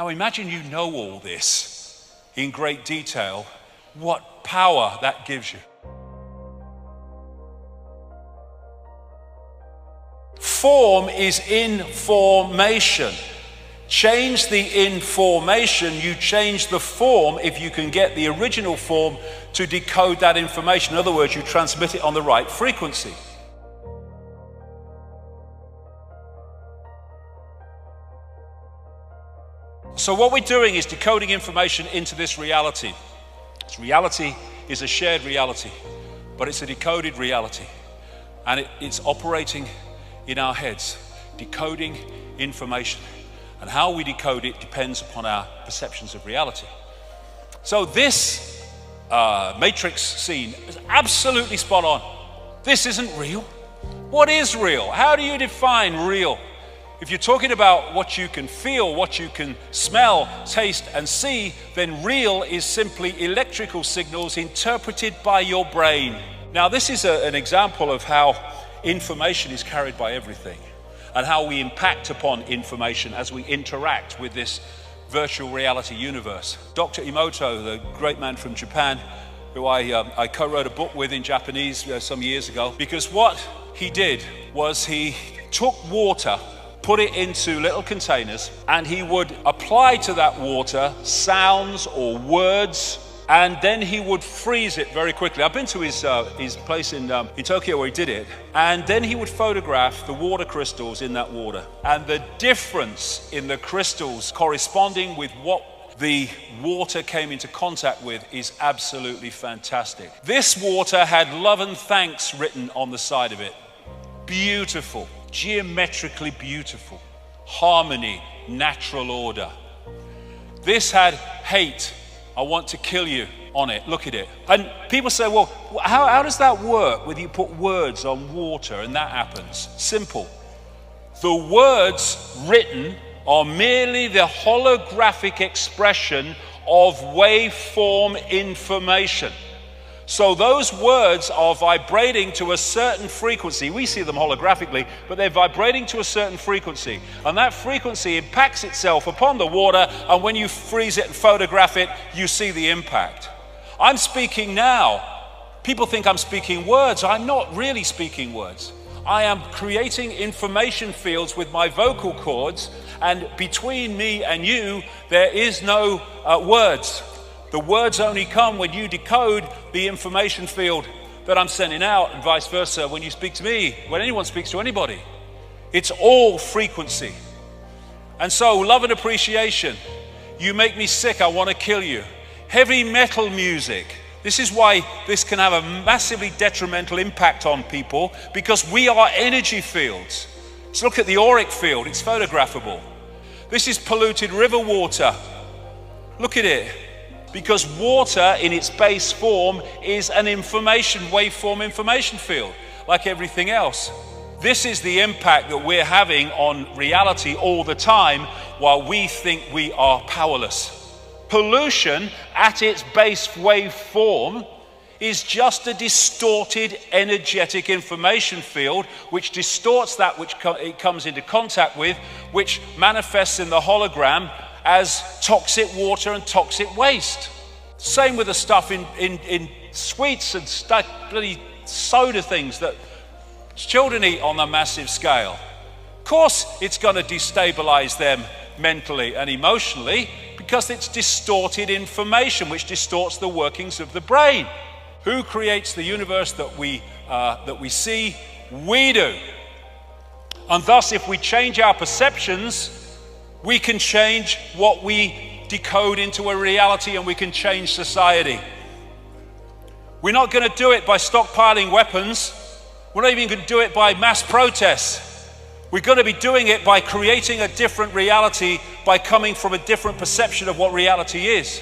Now imagine you know all this in great detail, what power that gives you. Form is information. Change the information, you change the form if you can get the original form to decode that information. In other words, you transmit it on the right frequency. So what we're doing is decoding information into this reality. This reality is a shared reality, but it's a decoded reality. And it's operating in our heads, decoding information. And how we decode it depends upon our perceptions of reality. So this matrix scene is absolutely spot on. This isn't real. What is real? How do you define real? If you're talking about what you can feel, what you can smell, taste, and see, then real is simply electrical signals interpreted by your brain. Now, this is an example of how information is carried by everything, and how we impact upon information as we interact with this virtual reality universe. Dr. Emoto, the great man from Japan, who I co-wrote a book with in Japanese some years ago, because what he did was he took water, put it into little containers, and he would apply to that water sounds or words, and then he would freeze it very quickly. I've been to his place in Tokyo where he did it, and then he would photograph the water crystals in that water, and the difference in the crystals corresponding with what the water came into contact with is absolutely fantastic. This water had love and thanks written on the side of it. Beautiful, geometrically beautiful, harmony, natural order. This had hate, I want to kill you on it. Look at it. And people say, well, how does that work when you put words on water and that happens? Simple. The words written are merely the holographic expression of waveform information. So those words are vibrating to a certain frequency. We see them holographically, but they're vibrating to a certain frequency. And that frequency impacts itself upon the water, and when you freeze it and photograph it, you see the impact. I'm speaking now. People think I'm speaking words. I'm not really speaking words. I am creating information fields with my vocal cords, and between me and you, there is no words. The words only come when you decode the information field that I'm sending out, and vice versa when you speak to me, when anyone speaks to anybody. It's all frequency. And so, love and appreciation. You make me sick, I want to kill you. Heavy metal music. This is why this can have a massively detrimental impact on people, because we are energy fields. Let's look at the auric field, it's photographable. This is polluted river water. Look at it. Because water in its base form is an waveform information field, like everything else. This is the impact that we're having on reality all the time, while we think we are powerless. Pollution at its base waveform is just a distorted energetic information field, which distorts that which it comes into contact with, which manifests in the hologram as toxic water and toxic waste. Same with the stuff in sweets and bloody soda things that children eat on a massive scale. Of course it's going to destabilize them mentally and emotionally, because it's distorted information which distorts the workings of the brain. Who creates the universe that we see? We do. And thus, if we change our perceptions, we can change what we decode into a reality, and we can change society. We're not going to do it by stockpiling weapons. We're not even going to do it by mass protests. We're going to be doing it by creating a different reality, by coming from a different perception of what reality is.